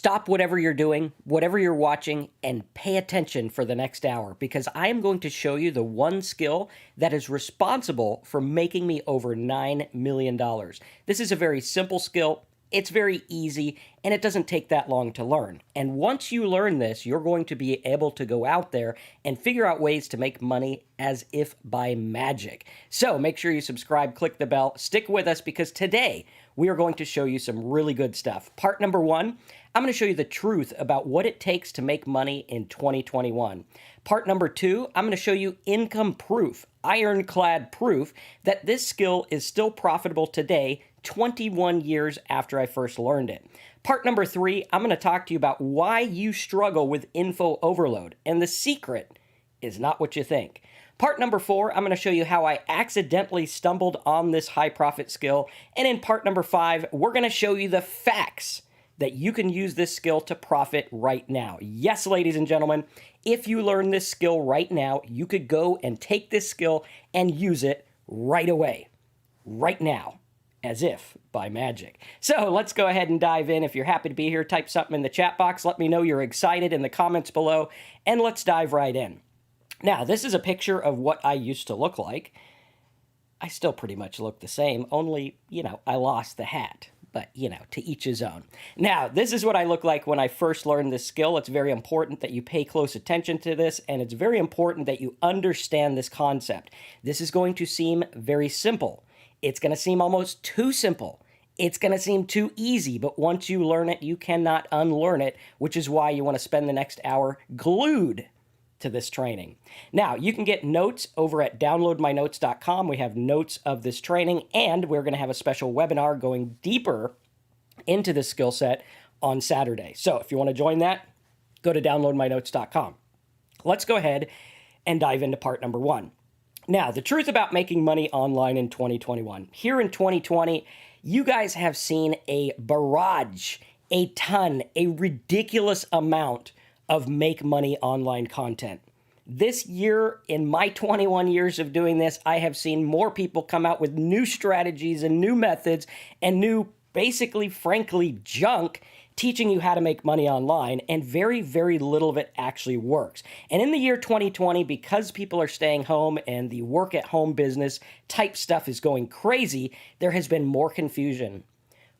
Stop whatever you're doing, whatever you're watching, and pay attention for the next hour because I am going to show you the one skill that is responsible for making me over $9 million. This is a very simple skill. It's very easy, and it doesn't take that long to learn. And once you learn this, you're going to be able to go out there and figure out ways to make money as if by magic. So make sure you subscribe, click the bell, stick with us because today we are going to show you some really good stuff. Part number one, I'm going to show you the truth about what it takes to make money in 2021. Part number two, I'm going to show you income proof, ironclad proof that this skill is still profitable today, 21 years after I first learned it. Part number three, I'm going to talk to you about why you struggle with info overload, and the secret is not what you think. Part number four, I'm going to show you how I accidentally stumbled on this high profit skill. And in part number five, we're going to show you the facts that you can use this skill to profit right now. Yes, ladies and gentlemen, if you learn this skill right now, you could go and take this skill and use it right away, right now, as if by magic. So let's go ahead and dive in. If you're happy to be here, type something in the chat box. Let me know you're excited in the comments below, and let's dive right in. Now, this is a picture of what I used to look like. I still pretty much look the same, only, I lost the hat. But, to each his own. Now, this is what I look like when I first learned this skill. It's very important that you pay close attention to this, and it's very important that you understand this concept. This is going to seem very simple. It's going to seem almost too simple. It's going to seem too easy, but once you learn it, you cannot unlearn it, which is why you want to spend the next hour glued to this training. Now, you can get notes over at downloadmynotes.com. We have notes of this training, and we're going to have a special webinar going deeper into this skill set on Saturday. So if you want to join that, go to downloadmynotes.com. Let's go ahead and dive into part number one. Now, the truth about making money online in 2021. Here in 2020, you guys have seen a barrage, a ton, a ridiculous amount of make money online content. This year, in my 21 years of doing this, I have seen more people come out with new strategies and new methods and new, basically, frankly, junk teaching you how to make money online, and very, very little of it actually works. And in the year 2020, because people are staying home and the work-at-home business type stuff is going crazy, there has been more confusion,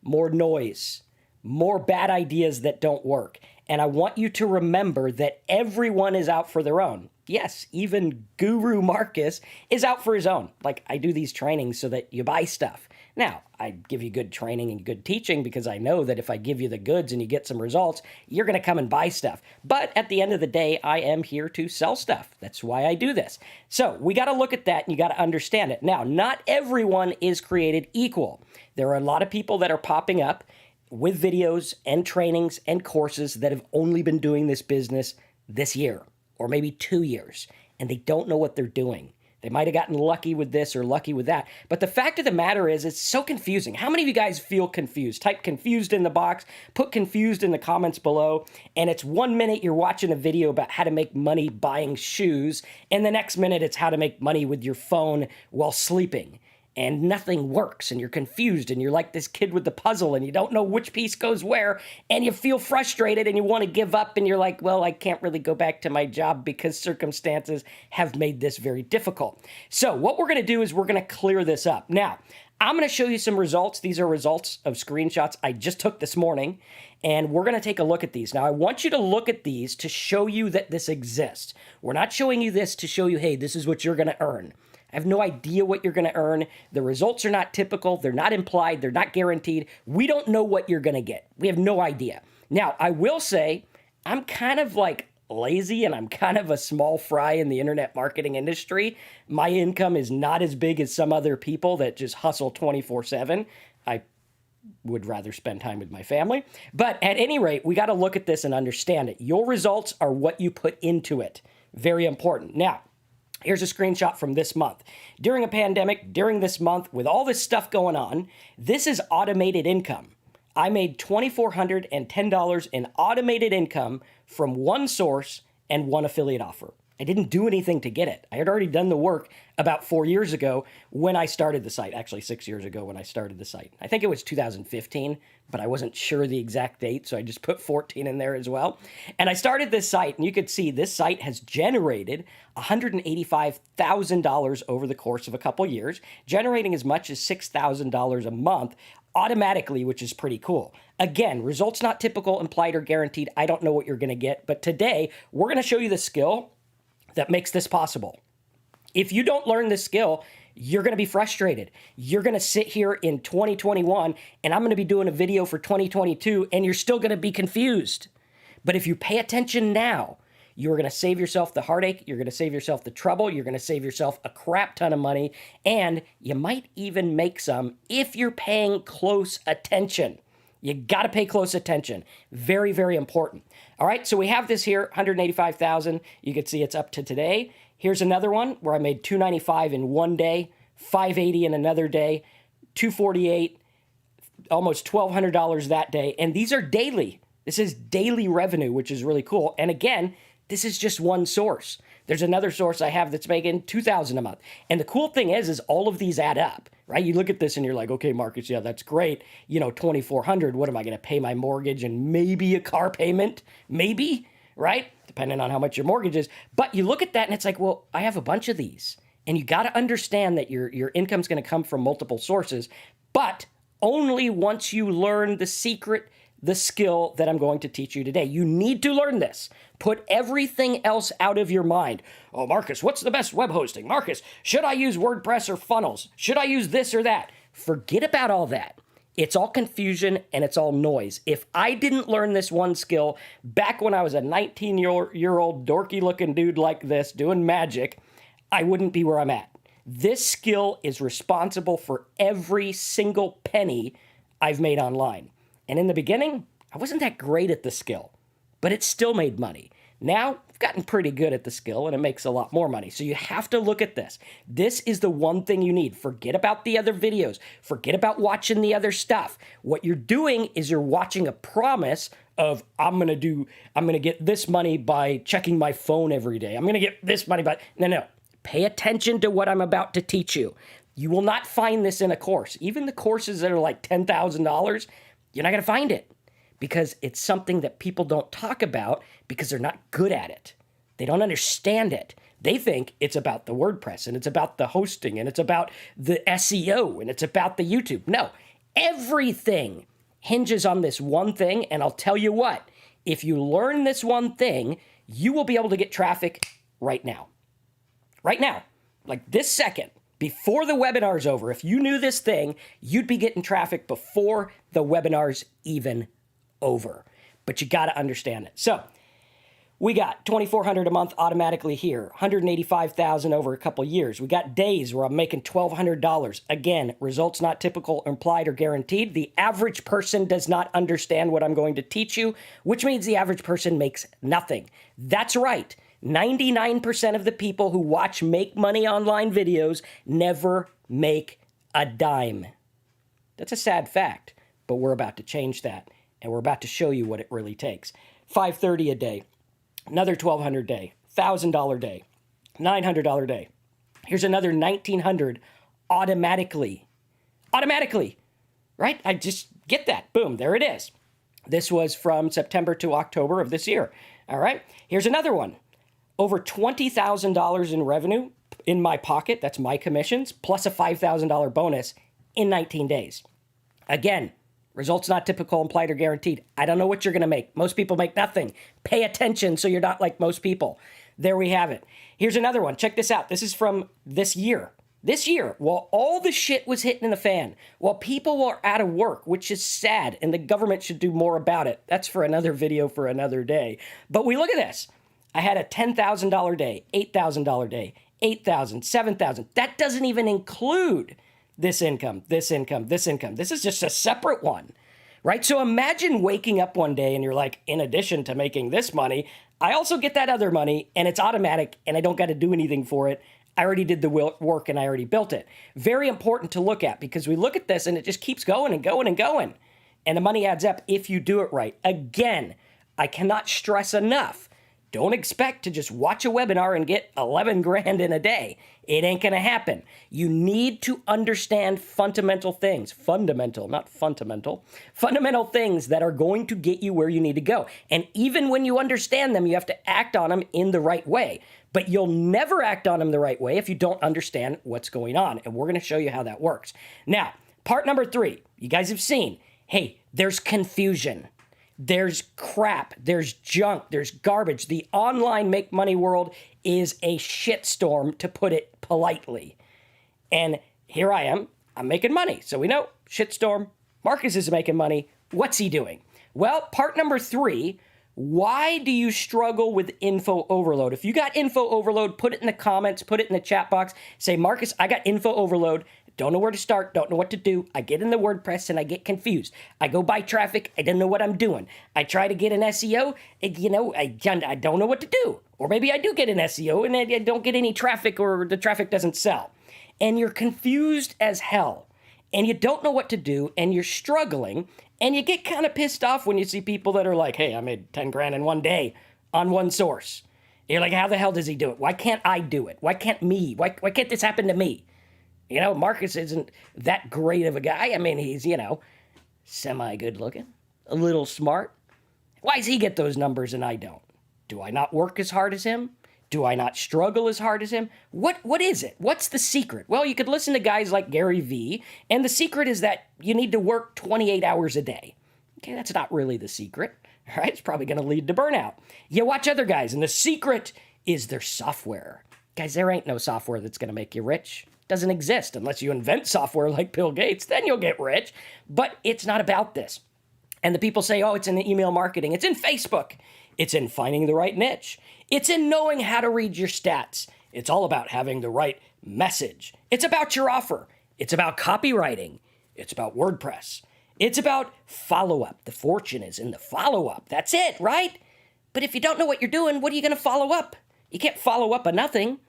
more noise, more bad ideas that don't work. And I want you to remember that everyone is out for their own. Yes, even Guru Marcus is out for his own. Like, I do these trainings so that you buy stuff. Now, I give you good training and good teaching because I know that if I give you the goods and you get some results, you're going to come and buy stuff. But at the end of the day, I am here to sell stuff. That's why I do this. So we got to look at that and you got to understand it. Now, not everyone is created equal. There are a lot of people that are popping up with videos and trainings and courses that have only been doing this business this year or maybe 2 years, and they don't know what they're doing. They might have gotten lucky with this or lucky with that. But the fact of the matter is, it's so confusing. How many of you guys feel confused? Type confused in the box, put confused in the comments below, and it's 1 minute you're watching a video about how to make money buying shoes, and the next minute it's how to make money with your phone while sleeping. And nothing works, and you're confused, and you're like this kid with the puzzle, and you don't know which piece goes where, and you feel frustrated, and you want to give up, and you're like, well, I can't really go back to my job because circumstances have made this very difficult. So what we're going to do is we're going to clear this up. Now, I'm going to show you some results. These are results of screenshots I just took this morning, and we're going to take a look at these. Now, I want you to look at these to show you that this exists. We're not showing you this to show you, hey, this is what you're going to earn. I have no idea what you're going to earn. The results are not typical. They're not implied. They're not guaranteed. We don't know what you're going to get. We have no idea. Now, I will say I'm kind of like lazy and I'm kind of a small fry in the internet marketing industry. My income is not as big as some other people that just hustle 24/7. I would rather spend time with my family. But at any rate, we got to look at this and understand it. Your results are what you put into it. Very important. Now, here's a screenshot from this month. During a pandemic, during this month, with all this stuff going on, this is automated income. I made $2,410 in automated income from one source and one affiliate offer. I didn't do anything to get it. I had already done the work about 4 years ago when I started the site. Actually, 6 years ago when I started the site. I think it was 2015, but I wasn't sure the exact date, so I just put 14 in there as well. And I started this site, and you could see this site has generated $185,000 over the course of a couple years, generating as much as $6,000 a month automatically, which is pretty cool. Again, results not typical, implied, or guaranteed. I don't know what you're going to get, but today we're going to show you the skill that makes this possible. If you don't learn this skill, you're going to be frustrated. You're going to sit here in 2021, and I'm going to be doing a video for 2022, and you're still going to be confused. But if you pay attention now, you're going to save yourself the heartache, you're going to save yourself the trouble, you're going to save yourself a crap ton of money, and you might even make some if you're paying close attention. You got to pay close attention. Very, very important. All right, so we have this here, 185,000. You can see it's up to today. Here's another one where I made 295 in one day, 580 in another day, 248, almost $1,200 that day. And these are daily. This is daily revenue, which is really cool. And again, this is just one source. There's another source I have that's making $2,000 a month. And the cool thing is all of these add up, right? You look at this and you're like, okay, Marcus, yeah, that's great. You know, $2,400, what am I going to pay my mortgage and maybe a car payment? Maybe, right? Depending on how much your mortgage is. But you look at that and it's like, well, I have a bunch of these. And you got to understand that your income's going to come from multiple sources, but only once you learn the secret, the skill that I'm going to teach you today. You need to learn this. Put everything else out of your mind. Oh, Marcus, what's the best web hosting? Marcus, should I use WordPress or funnels? Should I use this or that? Forget about all that. It's all confusion and it's all noise. If I didn't learn this one skill back when I was a 19-year-old dorky-looking dude like this doing magic, I wouldn't be where I'm at. This skill is responsible for every single penny I've made online. And in the beginning, I wasn't that great at the skill, but it still made money. Now, I've gotten pretty good at the skill and it makes a lot more money. So you have to look at this. This is the one thing you need. Forget about the other videos. Forget about watching the other stuff. What you're doing is you're watching a promise of I'm going to get this money by checking my phone every day. I'm going to get this money by, no. Pay attention to what I'm about to teach you. You will not find this in a course. Even the courses that are like $10,000, you're not going to find it because it's something that people don't talk about because they're not good at it. They don't understand it. They think it's about the WordPress and it's about the hosting and it's about the SEO and it's about the YouTube. No, everything hinges on this one thing. And I'll tell you what, if you learn this one thing, you will be able to get traffic right now. Right now, like this second. Before the webinar's over, if you knew this thing, you'd be getting traffic before the webinar's even over. But you got to understand it. So we got $2,400 a month automatically here, $185,000 over a couple years. We got days where I'm making $1,200. Again, results not typical, implied, or guaranteed. The average person does not understand what I'm going to teach you, which means the average person makes nothing. That's right. 99% of the people who watch Make Money Online videos never make a dime. That's a sad fact, but we're about to change that, and we're about to show you what it really takes. $530 a day, another $1,200 day, $1,000 day, $900 day. Here's another $1,900 automatically. Automatically, right? I just get that. Boom, there it is. This was from September to October of this year. All right, here's another one. Over $20,000 in revenue in my pocket, that's my commissions, plus a $5,000 bonus in 19 days. Again, results not typical, implied, or guaranteed. I don't know what you're going to make. Most people make nothing. Pay attention so you're not like most people. There we have it. Here's another one. Check this out. This is from this year. This year, while all the shit was hitting in the fan, while people were out of work, which is sad, and the government should do more about it. That's for another video for another day. But we look at this. I had a $10,000 day, $8,000 day, $8,000, $7,000. That doesn't even include this income, this income, this income. This is just a separate one, right? So imagine waking up one day and you're like, in addition to making this money, I also get that other money and it's automatic and I don't got to do anything for it. I already did the work and I already built it. Very important to look at because we look at this and it just keeps going and going and going. And the money adds up if you do it right. Again, I cannot stress enough. Don't expect to just watch a webinar and get 11 grand in a day. It ain't going to happen. You need to understand fundamental things. Fundamental, not fundamental. Fundamental things that are going to get you where you need to go. And even when you understand them, you have to act on them in the right way. But you'll never act on them the right way if you don't understand what's going on. And we're going to show you how that works. Now, part number 3, you guys have seen, hey, there's confusion. There's crap, there's junk, there's garbage. The online make money world is a shitstorm, to put it politely. And here I am, I'm making money. So we know, shitstorm, Marcus is making money. What's he doing? Well, part number 3, why do you struggle with info overload? If you got info overload, put it in the comments, put it in the chat box. Say, Marcus, I got info overload. Don't know where to start, don't know what to do. I get in the WordPress and I get confused. I go buy traffic, I don't know what I'm doing. I try to get an SEO, I don't know what to do. Or maybe I do get an SEO and I don't get any traffic, or the traffic doesn't sell. And you're confused as hell. And you don't know what to do, and you're struggling, and you get kind of pissed off when you see people that are like, hey, I made 10 grand in one day on one source. You're like, how the hell does he do it? Why can't I do it? Why can't me? Why can't this happen to me? Marcus isn't that great of a guy. I mean, he's, semi-good looking, a little smart. Why does he get those numbers and I don't? Do I not work as hard as him? Do I not struggle as hard as him? What is it? What's the secret? Well, you could listen to guys like Gary Vee, and the secret is that you need to work 28 hours a day. Okay, that's not really the secret, all right? It's probably going to lead to burnout. You watch other guys, and the secret is their software. Guys, there ain't no software that's going to make you rich. Doesn't exist unless you invent software like Bill Gates, then you'll get rich. But it's not about this. And the people say, oh, it's in the email marketing. It's in Facebook. It's in finding the right niche. It's in knowing how to read your stats. It's all about having the right message. It's about your offer. It's about copywriting. It's about WordPress. It's about follow-up. The fortune is in the follow-up. That's it, right? But if you don't know what you're doing, what are you going to follow up? You can't follow up a nothing.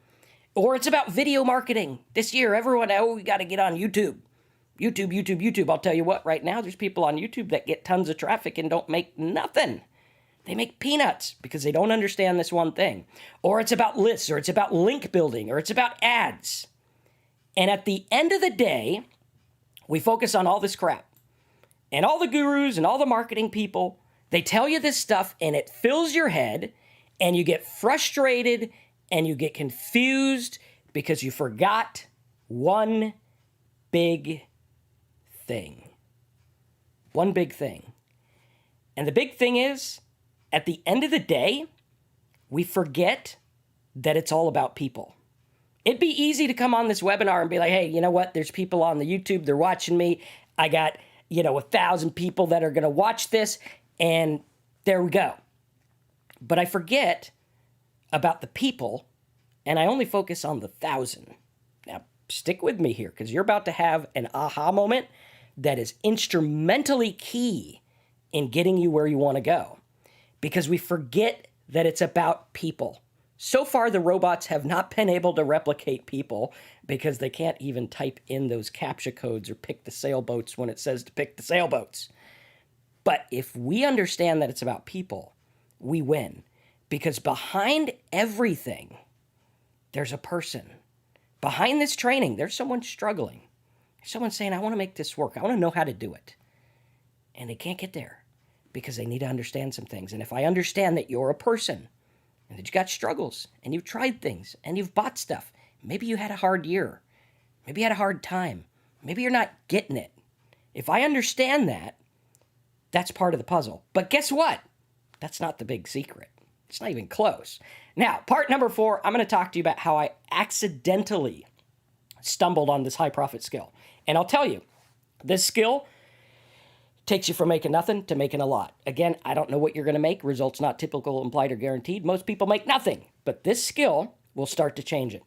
Or it's about video marketing. This year, everyone, we got to get on YouTube. YouTube. I'll tell you what, right now, there's people on YouTube that get tons of traffic and don't make nothing. They make peanuts because they don't understand this one thing. Or it's about lists, or it's about link building, or it's about ads. And at the end of the day, we focus on all this crap. And all the gurus and all the marketing people, they tell you this stuff and it fills your head and you get frustrated and you get confused because you forgot one big thing. One big thing. And the big thing is, at the end of the day, we forget that it's all about people. It'd be easy to come on this webinar and be like, hey, you know what? There's people on the YouTube, they're watching me. I got, 1,000 people that are going to watch this, and there we go. But I forget about the people, and I only focus on the 1,000. Now, stick with me here, because you're about to have an aha moment that is instrumentally key in getting you where you want to go. Because we forget that it's about people. So far, the robots have not been able to replicate people because they can't even type in those CAPTCHA codes or pick the sailboats when it says to pick the sailboats. But if we understand that it's about people, we win. Because behind everything, there's a person. Behind this training, there's someone struggling. There's someone saying, I want to make this work. I want to know how to do it. And they can't get there because they need to understand some things. And if I understand that you're a person and that you got struggles and you've tried things and you've bought stuff, maybe you had a hard year. Maybe you had a hard time. Maybe you're not getting it. If I understand that, that's part of the puzzle. But guess what? That's not the big secret. It's not even close. Now, part number 4, I'm going to talk to you about how I accidentally stumbled on this high profit skill. And I'll tell you, this skill takes you from making nothing to making a lot. Again, I don't know what you're going to make. Results not typical, implied, or guaranteed. Most people make nothing. But this skill will start to change it.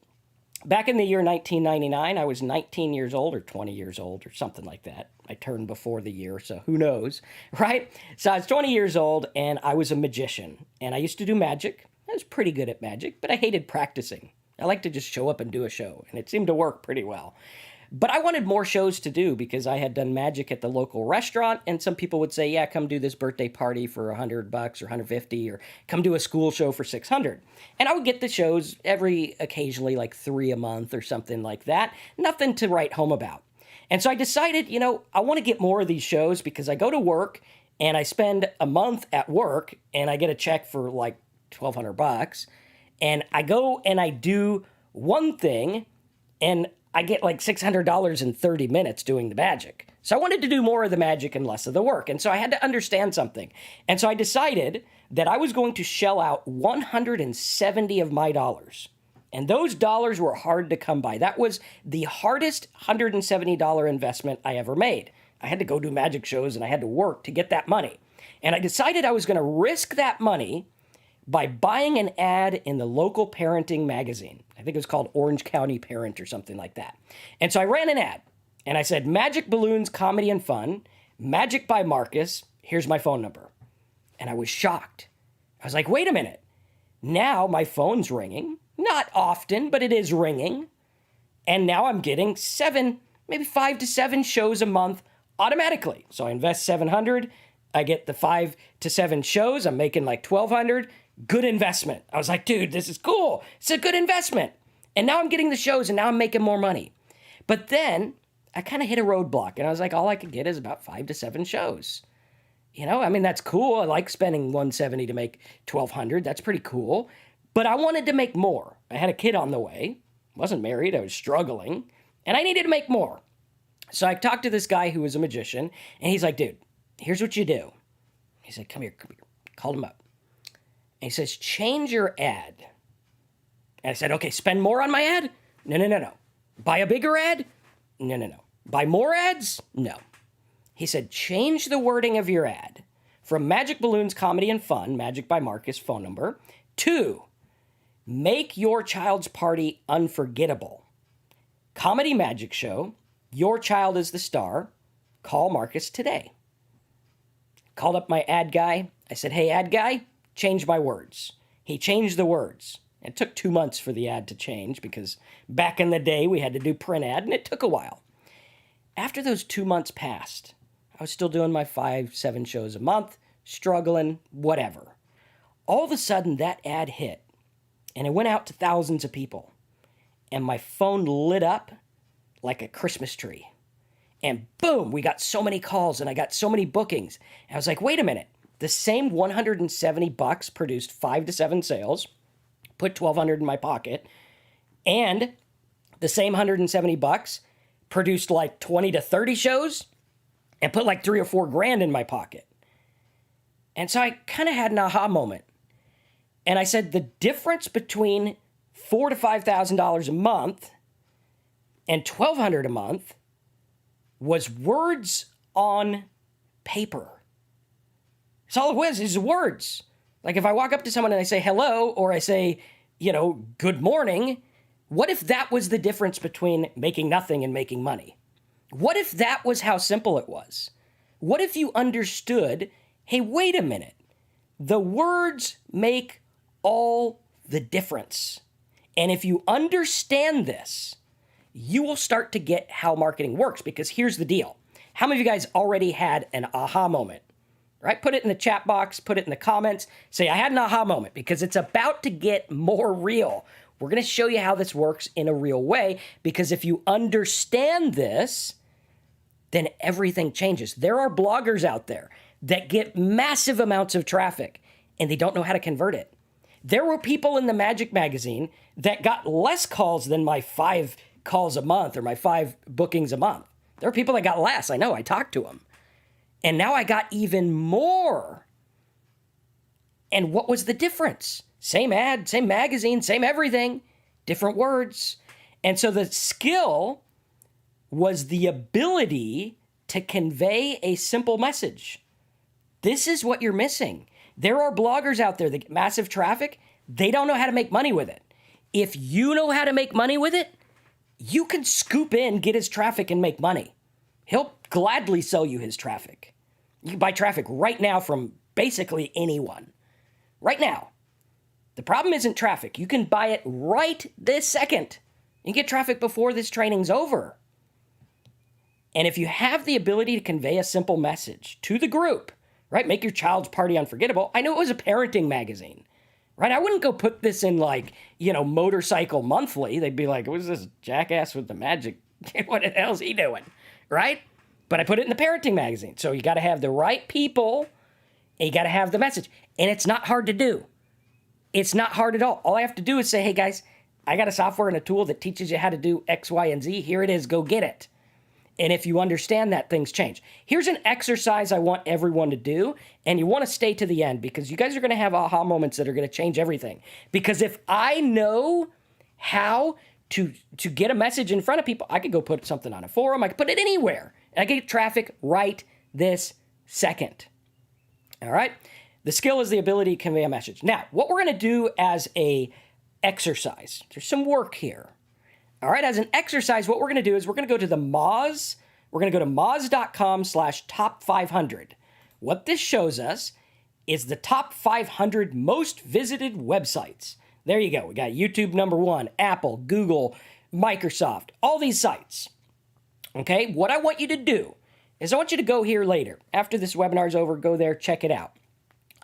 Back in the year 1999, I was 19 years old or 20 years old or something like that. I turned before the year, so who knows, right? So I was 20 years old, and I was a magician. And I used to do magic. I was pretty good at magic, but I hated practicing. I like to just show up and do a show, and it seemed to work pretty well. But I wanted more shows to do because I had done magic at the local restaurant, and some people would say, yeah, come do this birthday party for $100 or 150, or come do a school show for 600. And I would get the shows occasionally, like 3 a month or something like that. Nothing to write home about. And so I decided, I want to get more of these shows because I go to work and I spend a month at work and I get a check for like $1,200. And I go and I do one thing and I get like $600 in 30 minutes doing the magic. So I wanted to do more of the magic and less of the work. And so I had to understand something. And so I decided that I was going to shell out 170 of my dollars. And those dollars were hard to come by. That was the hardest $170 investment I ever made. I had to go do magic shows and I had to work to get that money. And I decided I was going to risk that money by buying an ad in the local parenting magazine. I think it was called Orange County Parent or something like that. And so I ran an ad and I said, Magic Balloons Comedy and Fun, Magic by Marcus, here's my phone number. And I was shocked. I was like, wait a minute. Now my phone's ringing. Not often, but it is ringing. And now I'm getting 7, maybe 5 to 7 shows a month automatically. So I invest 700. I get the 5 to 7 shows. I'm making like 1,200. Good investment. I was like, dude, this is cool. It's a good investment. And now I'm getting the shows and now I'm making more money. But then I kind of hit a roadblock and I was like, all I could get is about 5 to 7 shows. That's cool. I like spending 170 to make 1,200. That's pretty cool. But I wanted to make more. I had a kid on the way. Wasn't married. I was struggling. And I needed to make more. So I talked to this guy who was a magician. And he's like, dude, here's what you do. He said, come here. Called him up. And he says, change your ad. And I said, okay, spend more on my ad? No. Buy a bigger ad? No. Buy more ads? No. He said, change the wording of your ad from Magic Balloons Comedy and Fun, Magic by Marcus phone number, to make your child's party unforgettable. Comedy magic show, your child is the star, call Marcus today. Called up my ad guy. I said, hey, ad guy, change my words. He changed the words. It took 2 months for the ad to change because back in the day we had to do print ad and it took a while. After those 2 months passed, I was still doing my 5, 7 shows a month, struggling, whatever. All of a sudden that ad hit and it went out to thousands of people. And my phone lit up like a Christmas tree. And boom, we got so many calls and I got so many bookings. And I was like, wait a minute. The same $170 produced 5 to 7 sales, put $1,200 in my pocket, and the same $170 produced like 20 to 30 shows and put like 3 or 4 grand in my pocket. And so I kind of had an aha moment. And I said the difference between $4,000 to $5,000 a month and $1,200 a month was words on paper. That's all it was, is words. Like if I walk up to someone and I say hello, or I say, good morning, what if that was the difference between making nothing and making money? What if that was how simple it was? What if you understood, hey, wait a minute, the words make all the difference. And if you understand this, you will start to get how marketing works, because here's the deal. How many of you guys already had an aha moment? Right? Put it in the chat box, put it in the comments, say, I had an aha moment, because it's about to get more real. We're going to show you how this works in a real way, because if you understand this, then everything changes. There are bloggers out there that get massive amounts of traffic and they don't know how to convert it. There were people in the Magic magazine that got less calls than my 5 calls a month or my 5 bookings a month. There are people that got less. I know, I talked to them. And now I got even more. And what was the difference? Same ad, same magazine, same everything, different words. And so the skill was the ability to convey a simple message. This is what you're missing. There are bloggers out there that get massive traffic. They don't know how to make money with it. If you know how to make money with it, you can scoop in, get his traffic, and make money. He'll gladly sell you his traffic. You can buy traffic right now from basically anyone. Right now. The problem isn't traffic. You can buy it right this second. You can get traffic before this training's over. And if you have the ability to convey a simple message to the group, right, make your child's party unforgettable. I know it was a parenting magazine, right? I wouldn't go put this in like, Motorcycle Monthly. They'd be like, what's this jackass with the magic? What the hell's he doing, right? But I put it in the parenting magazine. So you got to have the right people and you got to have the message. And it's not hard to do. It's not hard at all. All I have to do is say, hey guys, I got a software and a tool that teaches you how to do X, Y, and Z. Here it is. Go get it. And if you understand that, things change. Here's an exercise I want everyone to do, and you want to stay to the end because you guys are going to have aha moments that are going to change everything. Because if I know how to get a message in front of people, I could go put something on a forum. I could put it anywhere, and I could get traffic right this second. All right? The skill is the ability to convey a message. Now, what we're going to do as a exercise, there's some work here. All right, as an exercise, what we're going to do is we're going to go to the Moz. We're going to go to moz.com/top 500. What this shows us is the top 500 most visited websites. There you go. We got YouTube #1, Apple, Google, Microsoft, all these sites. Okay, what I want you to do is I want you to go here later. After this webinar is over, go there, check it out.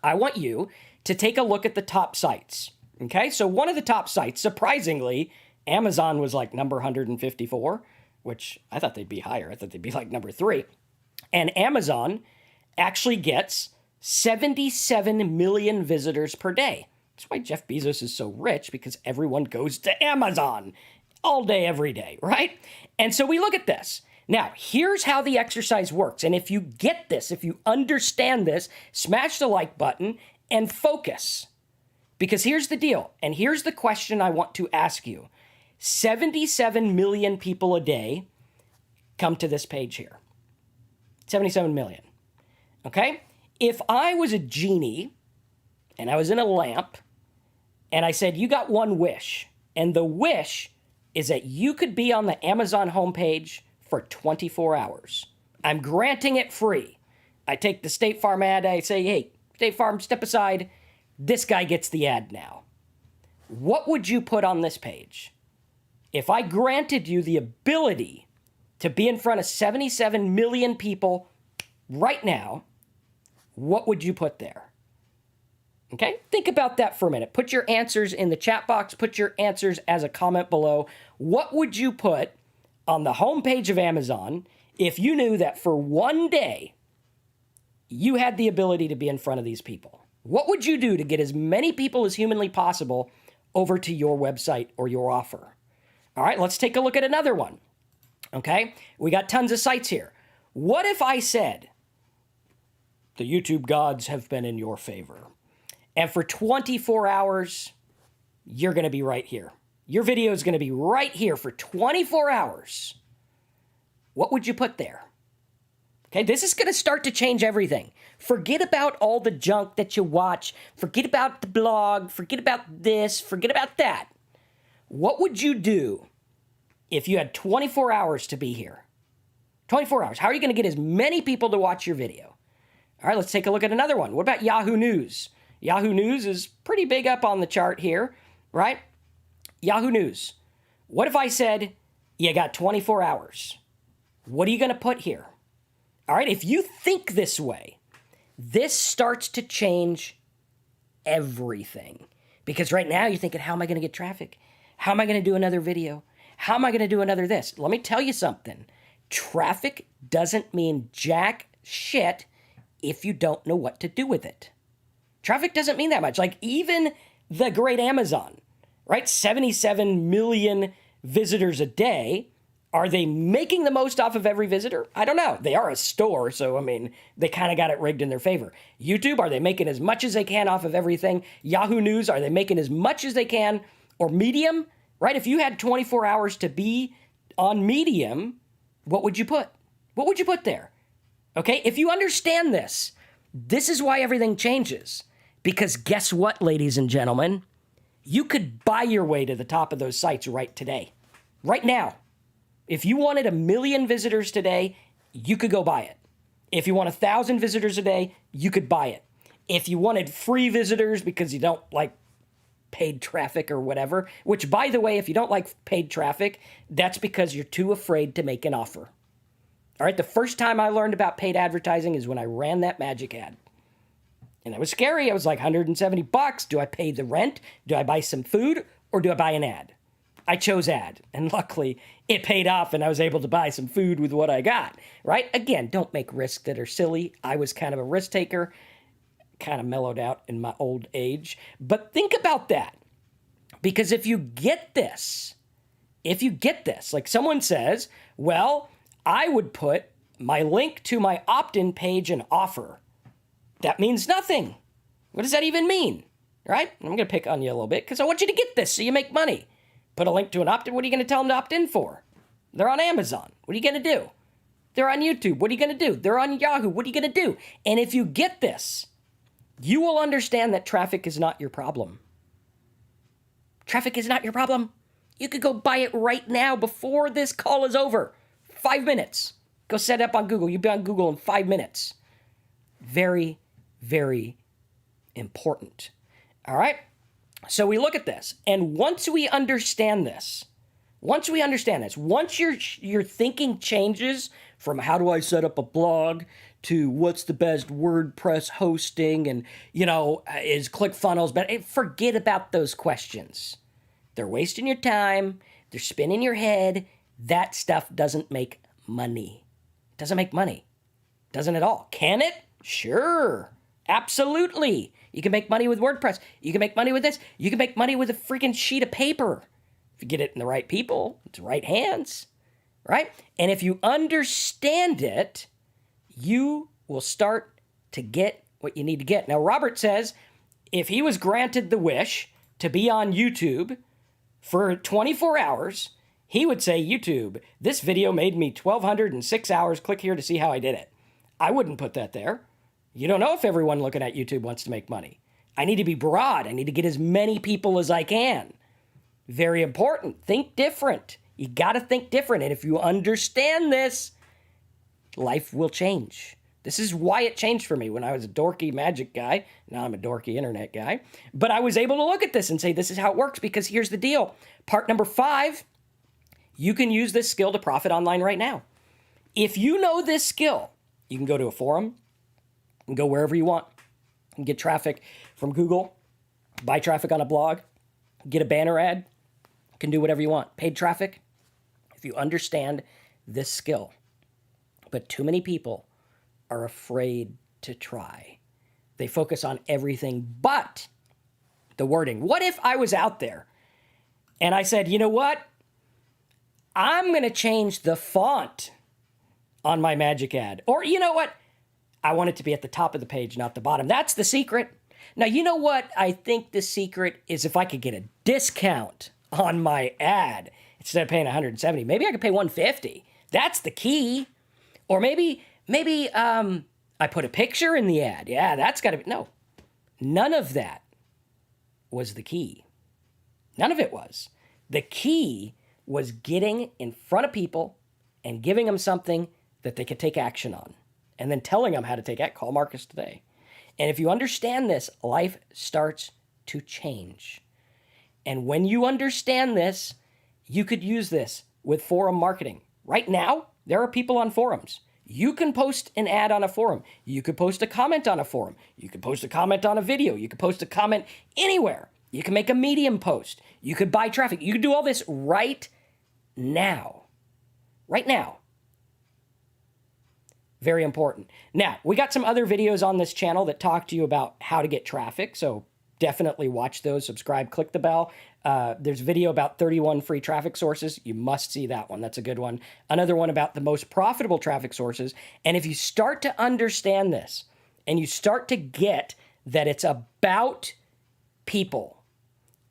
I want you to take a look at the top sites. Okay, so one of the top sites, surprisingly, Amazon was like number 154, which I thought they'd be higher. I thought they'd be like number 3. And Amazon actually gets 77 million visitors per day. That's why Jeff Bezos is so rich, because everyone goes to Amazon all day, every day, right? And so we look at this. Now, here's how the exercise works. And if you get this, if you understand this, smash the like button and focus. Because here's the deal, and here's the question I want to ask you. 77 million people a day come to this page here. 77 million. Okay? If I was a genie and I was in a lamp and I said, you got one wish, and the wish is that you could be on the Amazon homepage for 24 hours. I'm granting it free. I take the State Farm ad, I say, hey, State Farm, step aside. This guy gets the ad now. What would you put on this page? If I granted you the ability to be in front of 77 million people right now, what would you put there? Okay, think about that for a minute. Put your answers in the chat box. Put your answers as a comment below. What would you put on the homepage of Amazon if you knew that for one day you had the ability to be in front of these people? What would you do to get as many people as humanly possible over to your website or your offer? All right, let's take a look at another one. Okay, we got tons of sites here. What if I said, the YouTube gods have been in your favor, and for 24 hours, you're going to be right here. Your video is going to be right here for 24 hours. What would you put there? Okay, this is going to start to change everything. Forget about all the junk that you watch. Forget about the blog. Forget about this. Forget about that. What would you do if you had 24 hours to be here? 24 hours. How are you going to get as many people to watch your video? All right, let's take a look at another one. What about Yahoo News? Yahoo News is pretty big up on the chart here, right? Yahoo News. What if I said you got 24 hours? What are you going to put here? All right, if you think this way, this starts to change everything. Because right now you're thinking, how am I going to get traffic? How am I going to do another video? How am I going to do another this? Let me tell you something. Traffic doesn't mean jack shit if you don't know what to do with it. Traffic doesn't mean that much. Like even the great Amazon, right? 77 million visitors a day. Are they making the most off of every visitor? I don't know. They are a store, so, I mean, they kind of got it rigged in their favor. YouTube, are they making as much as they can off of everything? Yahoo News, are they making as much as they can? Or Medium, right? If you had 24 hours to be on Medium, what would you put? What would you put there? Okay, if you understand this, this is why everything changes. Because guess what, ladies and gentlemen? You could buy your way to the top of those sites right today. Right now. If you wanted 1 million visitors today, you could go buy it. If you want 1,000 visitors a day, you could buy it. If you wanted free visitors because you don't like paid traffic or whatever, which, by the way, if you don't like paid traffic, that's because you're too afraid to make an offer. All right, the first time I learned about paid advertising is when I ran that magic ad. And that was scary. I was like, $170. Do I pay the rent? Do I buy some food? Or do I buy an ad? I chose ad. And luckily, it paid off and I was able to buy some food with what I got, right? Again, don't make risks that are silly. I was kind of a risk taker, kind of mellowed out in my old age. But think about that. Because if you get this, like someone says, well, I would put my link to my opt-in page and offer. That means nothing. What does that even mean? Right? I'm going to pick on you a little bit because I want you to get this so you make money. Put a link to an opt-in. What are you going to tell them to opt in for? They're on Amazon. What are you going to do? They're on YouTube. What are you going to do? They're on Yahoo. What are you going to do? And if you get this, you will understand that traffic is not your problem. Traffic is not your problem. You could go buy it right now before this call is over. 5 minutes. Go set it up on Google. You'll be on Google in 5 minutes. Very, very important. All right? So we look at this, and once we understand this, once your thinking changes from how do I set up a blog to what's the best WordPress hosting and, is ClickFunnels better? Forget about those questions. They're wasting your time. They're spinning your head. That stuff doesn't make money. It doesn't make money. Doesn't at all. Can it? Sure. Absolutely. You can make money with WordPress. You can make money with this. You can make money with a freaking sheet of paper. If you get it in the right people, it's the right hands, right? And if you understand it, you will start to get what you need to get. Now, Robert says if he was granted the wish to be on YouTube for 24 hours, he would say, YouTube, this video made me 1,206 hours. Click here to see how I did it. I wouldn't put that there. You don't know if everyone looking at YouTube wants to make money. I need to be broad. I need to get as many people as I can. Very important. Think different. You got to think different. And if you understand this, life will change. This is why it changed for me when I was a dorky magic guy. Now I'm a dorky internet guy. But I was able to look at this and say, this is how it works, because here's the deal. Part number 5, you can use this skill to profit online right now. If you know this skill, you can go to a forum and go wherever you want and get traffic from Google, buy traffic on a blog, get a banner ad, you can do whatever you want. Paid traffic, if you understand this skill. But too many people are afraid to try. They focus on everything but the wording. What if I was out there and I said, you know what? I'm going to change the font on my magic ad. Or you know what? I want it to be at the top of the page, not the bottom. That's the secret. Now, you know what? I think the secret is if I could get a discount on my ad instead of paying $170, maybe I could pay $150. That's the key. Or maybe I put a picture in the ad. Yeah, that's got to be. No, none of that was the key. None of it was. The key was getting in front of people and giving them something that they could take action on. And then telling them how to take action. Call Marcus today. And if you understand this, life starts to change. And when you understand this, you could use this with forum marketing. Right now, there are people on forums. You can post an ad on a forum. You could post a comment on a forum. You could post a comment on a video. You could post a comment anywhere. You can make a Medium post. You could buy traffic. You could do all this right now. Right now. Very important. Now, we got some other videos on this channel that talk to you about how to get traffic, so definitely watch those, subscribe, click the bell. There's a video about 31 free traffic sources. You must see that one. That's a good one. Another one about the most profitable traffic sources. And if you start to understand this, and you start to get that it's about people,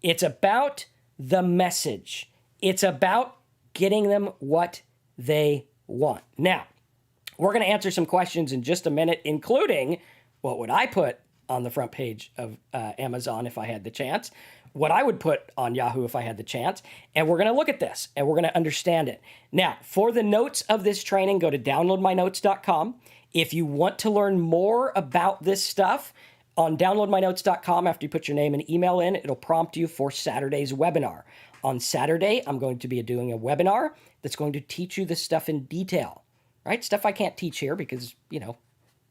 it's about the message, it's about getting them what they want. Now, we're going to answer some questions in just a minute, including what would I put on the front page of Amazon if I had the chance, what I would put on Yahoo if I had the chance, and we're going to look at this, and we're going to understand it. Now, for the notes of this training, go to downloadmynotes.com. If you want to learn more about this stuff, on downloadmynotes.com, after you put your name and email in, it'll prompt you for Saturday's webinar. On Saturday, I'm going to be doing a webinar that's going to teach you this stuff in detail. right? Stuff I can't teach here because,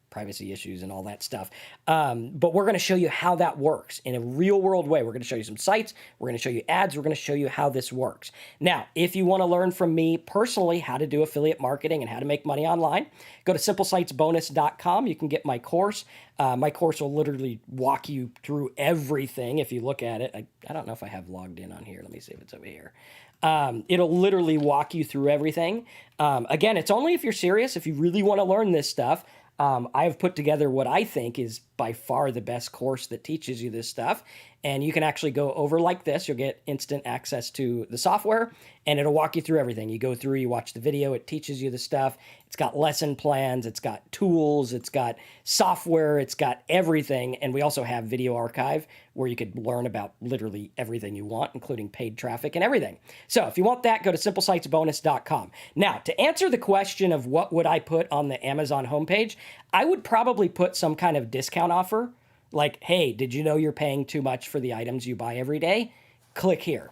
privacy issues and all that stuff. But we're going to show you how that works in a real world way. We're going to show you some sites. We're going to show you ads. We're going to show you how this works. Now, if you want to learn from me personally how to do affiliate marketing and how to make money online, go to simplesitesbonus.com. You can get my course. My course will literally walk you through everything. If you look at it, I don't know if I have logged in on here. Let me see if it's over here. It'll literally walk you through everything. Again, it's only if you're serious, if you really want to learn this stuff. I have put together what I think is by far the best course that teaches you this stuff. And you can actually go over like this. You'll get instant access to the software and it'll walk you through everything. You go through, you watch the video, it teaches you the stuff. It's got lesson plans, it's got tools, it's got software, it's got everything. And we also have video archive where you could learn about literally everything you want, including paid traffic and everything. So if you want that, go to simplesitesbonus.com. Now, to answer the question of what would I put on the Amazon homepage, I would probably put some kind of discount offer. Like, hey, did you know you're paying too much for the items you buy every day? Click here.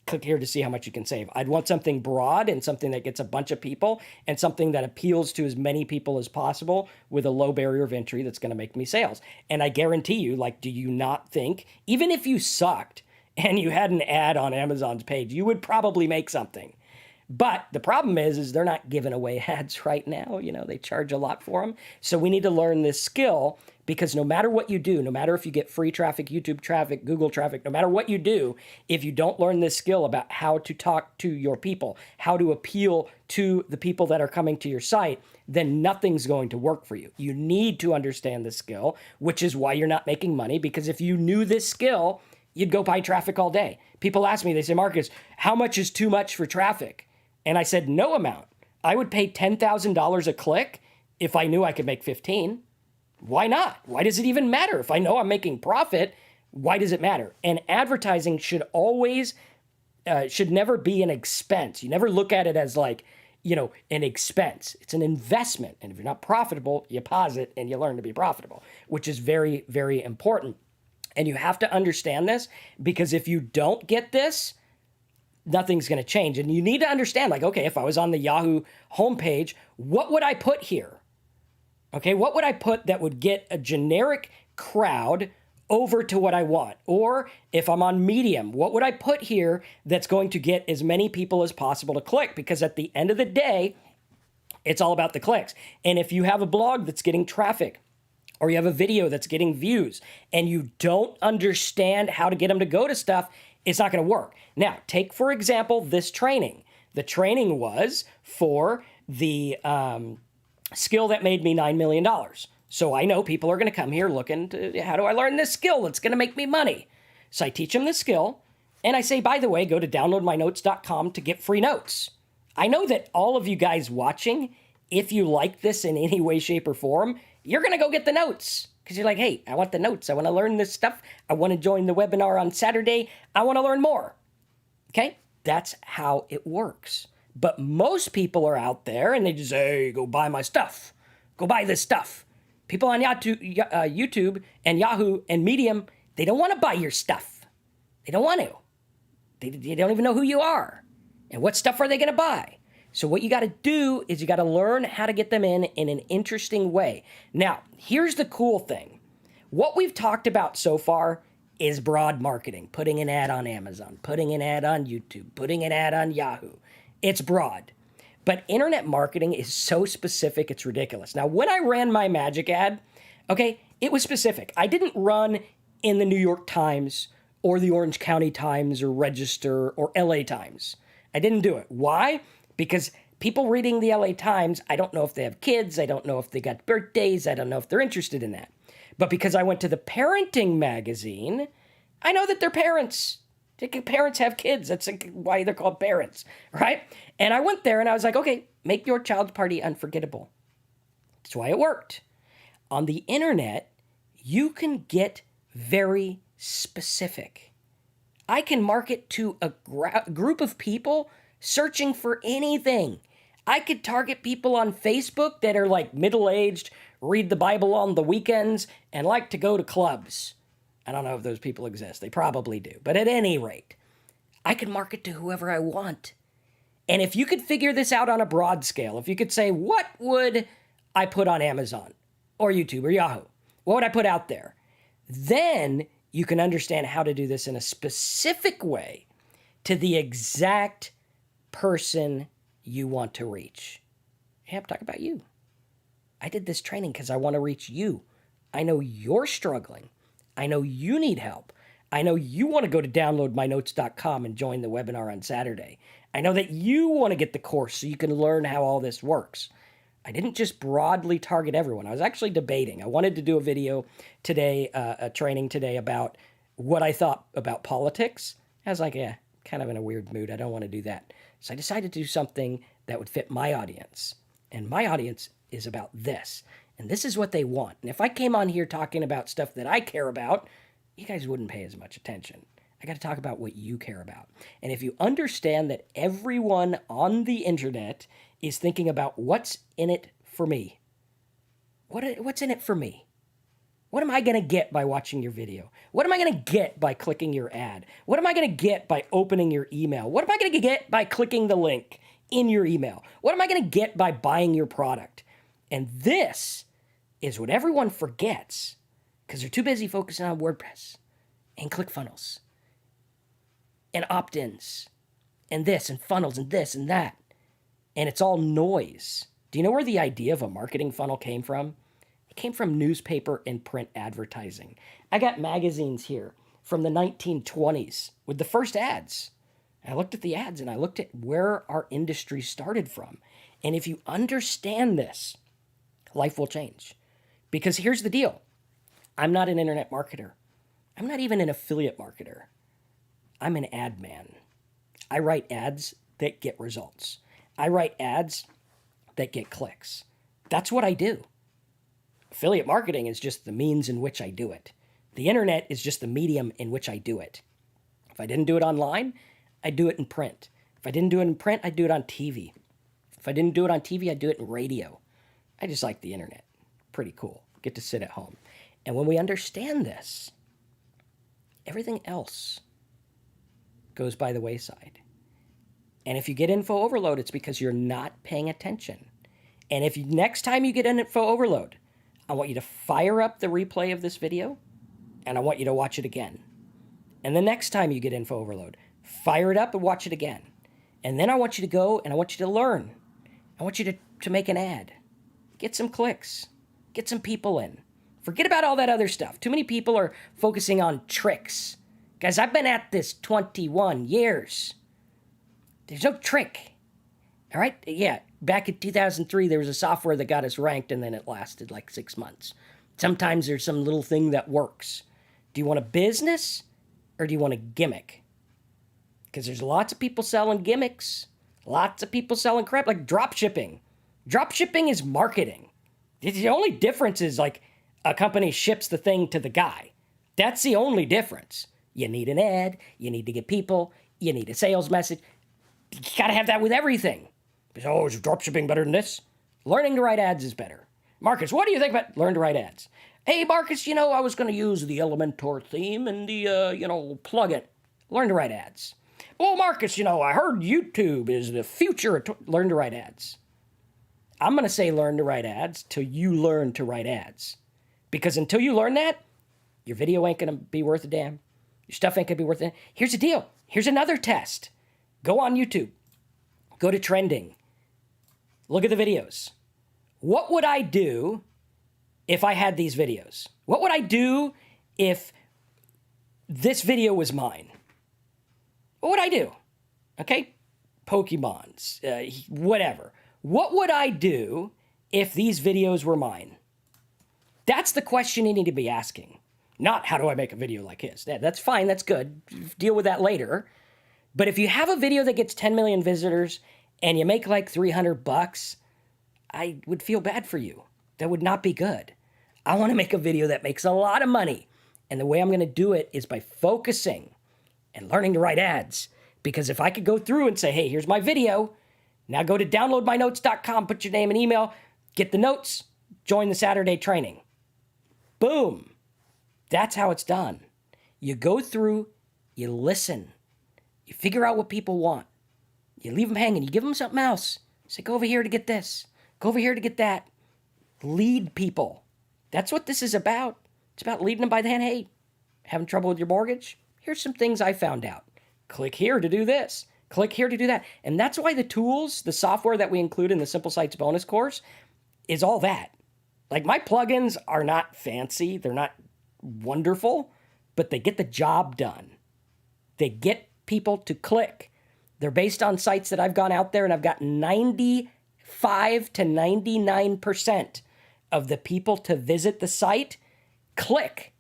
Click here to see how much you can save. I'd want something broad and something that gets a bunch of people and something that appeals to as many people as possible with a low barrier of entry that's going to make me sales. And I guarantee you, like, do you not think, even if you sucked and you had an ad on Amazon's page, you would probably make something. But the problem is they're not giving away ads right now. They charge a lot for them. So we need to learn this skill because no matter what you do, no matter if you get free traffic, YouTube traffic, Google traffic, no matter what you do, if you don't learn this skill about how to talk to your people, how to appeal to the people that are coming to your site, then nothing's going to work for you. You need to understand this skill, which is why you're not making money, because if you knew this skill, you'd go buy traffic all day. People ask me, they say, Marcus, how much is too much for traffic? And I said, no amount. I would pay $10,000 a click if I knew I could make 15. Why not? Why does it even matter? If I know I'm making profit, why does it matter? And advertising should never be an expense. You never look at it as like, an expense. It's an investment. And if you're not profitable, you pause it and you learn to be profitable, which is very, very important. And you have to understand this because if you don't get this, nothing's going to change. And you need to understand, like, okay, if I was on the Yahoo homepage, what would I put here? Okay, what would I put that would get a generic crowd over to what I want? Or if I'm on Medium, what would I put here that's going to get as many people as possible to click? Because at the end of the day, it's all about the clicks. And if you have a blog that's getting traffic, or you have a video that's getting views, and you don't understand how to get them to go to stuff, it's not going to work. Now, take, for example, this training. The training was for the skill that made me $9 million. So I know people are going to come here looking to, how do I learn this skill that's going to make me money? So I teach them this skill, and I say, by the way, go to downloadmynotes.com to get free notes. I know that all of you guys watching, if you like this in any way, shape, or form, you're going to go get the notes. Because you're like, hey, I want the notes. I want to learn this stuff. I want to join the webinar on Saturday. I want to learn more. Okay? That's how it works. But most people are out there and they just say, hey, go buy my stuff. Go buy this stuff. People on YouTube and Yahoo and Medium, they don't want to buy your stuff. They don't want to. They don't even know who you are. And what stuff are they going to buy? So what you got to do is you got to learn how to get them in an interesting way. Now, here's the cool thing. What we've talked about so far is broad marketing, putting an ad on Amazon, putting an ad on YouTube, putting an ad on Yahoo. It's broad. But internet marketing is so specific, it's ridiculous. Now, when I ran my magic ad, okay, it was specific. I didn't run in the New York Times or the Orange County Times or Register or LA Times. I didn't do it. Why? Because people reading the LA Times, I don't know if they have kids, I don't know if they got birthdays, I don't know if they're interested in that. But because I went to the parenting magazine, I know that they're parents. Parents have kids, that's why they're called parents, right? And I went there and I was like, okay, make your child's party unforgettable. That's why it worked. On the internet, you can get very specific. I can market to a group of people searching for anything. I could target people on Facebook that are like middle-aged, read the Bible on the weekends, and like to go to clubs. I don't know if those people exist. They probably do. But at any rate, I can market to whoever I want. And if you could figure this out on a broad scale, if you could say, what would I put on Amazon or YouTube or Yahoo? What would I put out there? Then you can understand how to do this in a specific way to the exact person you want to reach. Hey, I'm talking about you. I did this training because I want to reach you. I know you're struggling. I know you need help. I know you want to go to downloadmynotes.com and join the webinar on Saturday. I know that you want to get the course so you can learn how all this works. I didn't just broadly target everyone. I was actually debating. I wanted to do a video today, a training today about what I thought about politics. I was like, yeah, kind of in a weird mood. I don't want to do that. So I decided to do something that would fit my audience. And my audience is about this. And this is what they want. And if I came on here talking about stuff that I care about, you guys wouldn't pay as much attention. I got to talk about what you care about. And if you understand that everyone on the internet is thinking about what's in it for me, what's in it for me? What am I going to get by watching your video? What am I going to get by clicking your ad? What am I going to get by opening your email? What am I going to get by clicking the link in your email? What am I going to get by buying your product? And this is what everyone forgets because they're too busy focusing on WordPress and ClickFunnels and opt-ins and this and funnels and this and that. And it's all noise. Do you know where the idea of a marketing funnel came from? It came from newspaper and print advertising. I got magazines here from the 1920s with the first ads. I looked at the ads and I looked at where our industry started from. And if you understand this, life will change. Because here's the deal. I'm not an internet marketer. I'm not even an affiliate marketer. I'm an ad man. I write ads that get results. I write ads that get clicks. That's what I do. Affiliate marketing is just the means in which I do it. The internet is just the medium in which I do it. If I didn't do it online, I'd do it in print. If I didn't do it in print, I'd do it on TV. If I didn't do it on TV, I'd do it in radio. I just like the internet. Pretty cool. Get to sit at home. And when we understand this, everything else goes by the wayside. And if you get info overload, it's because you're not paying attention. And if next time you get an info overload, I want you to fire up the replay of this video, and I want you to watch it again. And the next time you get info overload, fire it up and watch it again. And then I want you to go and I want you to learn. I want you to make an ad. Get some clicks. Get some people in. Forget about all that other stuff. Too many people are focusing on tricks. Guys, I've been at this 21 years. There's no trick. All right? Yeah, back in 2003, there was a software that got us ranked, and then it lasted like 6 months. Sometimes there's some little thing that works. Do you want a business, or do you want a gimmick? Because there's lots of people selling gimmicks. Lots of people selling crap, like drop shipping. Drop shipping is marketing. The only difference is like a company ships the thing to the guy. That's the only difference. You need an ad. You need to get people. You need a sales message. You got to have that with everything. Oh, is drop shipping better than this? Learning to write ads is better. Marcus, what do you think about learn to write ads? Hey, Marcus, I was going to use the Elementor theme and the, plugin. Learn to write ads. Well, Marcus, I heard YouTube is the future. Learn to write ads. I'm going to say learn to write ads till you learn to write ads. Because until you learn that, your video ain't going to be worth a damn. Your stuff ain't going to be worth it. Here's the deal. Here's another test. Go on YouTube. Go to trending. Look at the videos. What would I do if I had these videos? What would I do if this video was mine? What would I do? Okay? Pokemons, whatever. What would I do if these videos were mine? That's the question you need to be asking. Not how do I make a video like his. That's fine, that's good. Deal with that later. But if you have a video that gets 10 million visitors and you make like $300, I would feel bad for you. That would not be good. I want to make a video that makes a lot of money. And the way I'm going to do it is by focusing and learning to write ads. Because if I could go through and say, hey, here's my video. Now go to downloadmynotes.com, put your name and email, get the notes, join the Saturday training. Boom. That's how it's done. You go through, you listen, you figure out what people want. You leave them hanging. You give them something else. Say, go over here to get this. Go over here to get that. Lead people. That's what this is about. It's about leading them by the hand. Hey, having trouble with your mortgage? Here's some things I found out. Click here to do this. Click here to do that. And that's why the tools, the software that we include in the Simple Sites bonus course is all that. Like, my plugins are not fancy. They're not wonderful, but they get the job done. They get people to click. They're based on sites that I've gone out there and I've got 95 to 99% of the people to visit the site click.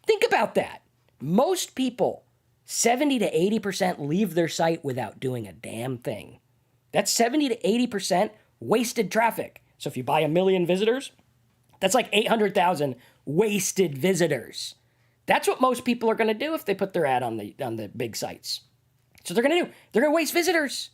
Think about that. Most people, 70 to 80% leave their site without doing a damn thing. That's 70 to 80% wasted traffic. So if you buy 1 million visitors, that's like 800,000 wasted visitors. That's what most people are going to do if they put their ad on the big sites. So they're going to do. They're going to waste visitors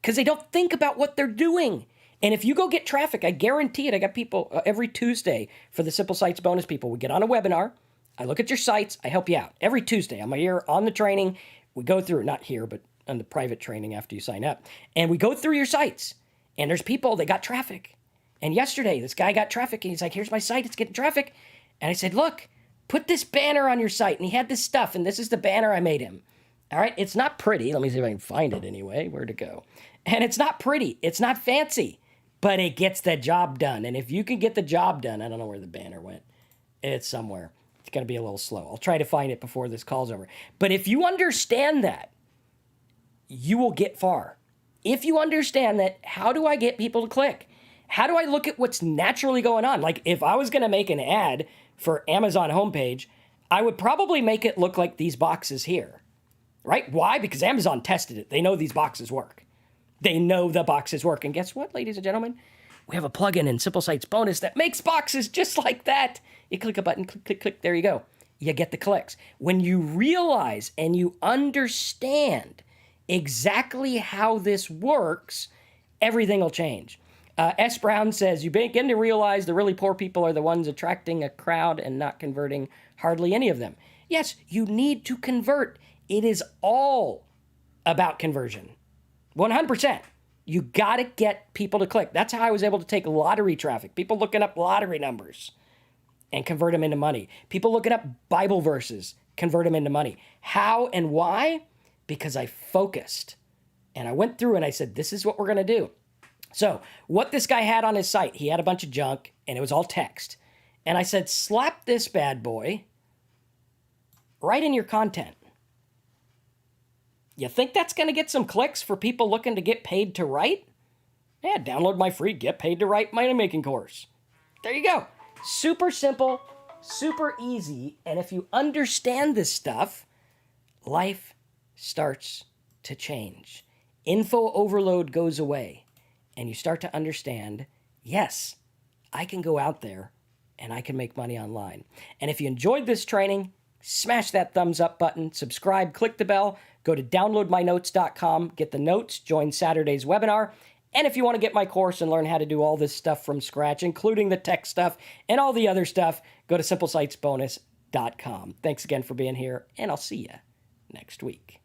because they don't think about what they're doing. And if you go get traffic, I guarantee it. I got people every Tuesday for the Simple Sites bonus people. We get on a webinar. I look at your sites. I help you out every Tuesday. I'm here on the training. We go through, not here, but on the private training after you sign up. And we go through your sites. And there's people that got traffic. And yesterday, this guy got traffic. And he's like, here's my site. It's getting traffic. And I said, look, put this banner on your site. And he had this stuff. And this is the banner I made him. All right. It's not pretty. Let me see if I can find it anyway. Where'd it go? And it's not pretty. It's not fancy. But it gets the job done. And if you can get the job done, I don't know where the banner went. It's somewhere. It's going to be a little slow. I'll try to find it before this call's over. But if you understand that, you will get far. If you understand that, how do I get people to click? How do I look at what's naturally going on? Like, if I was going to make an ad for Amazon homepage, I would probably make it look like these boxes here, right? Why? Because Amazon tested it. They know these boxes work. They know the boxes work. And guess what, ladies and gentlemen? We have a plugin in Simple Sites bonus that makes boxes just like that. You click a button, click, click, click. There you go. You get the clicks. When you realize and you understand exactly how this works, everything will change. S. Brown says, you begin to realize the really poor people are the ones attracting a crowd and not converting hardly any of them. Yes, you need to convert. It is all about conversion. 100%. You got to get people to click. That's how I was able to take lottery traffic. People looking up lottery numbers and convert them into money. People looking up Bible verses, convert them into money. How and why? Because I focused. And I went through and I said, this is what we're going to do. So what this guy had on his site, he had a bunch of junk and it was all text. And I said, slap this bad boy right in your content. You think that's going to get some clicks for people looking to get paid to write? Yeah, download my free Get Paid to Write money making course. There you go. Super simple, super easy. And if you understand this stuff, life starts to change. Info overload goes away. And you start to understand, yes, I can go out there and I can make money online. And if you enjoyed this training, smash that thumbs up button, subscribe, click the bell, go to downloadmynotes.com, get the notes, join Saturday's webinar. And if you want to get my course and learn how to do all this stuff from scratch, including the tech stuff and all the other stuff, go to simplesitesbonus.com. Thanks again for being here, and I'll see you next week.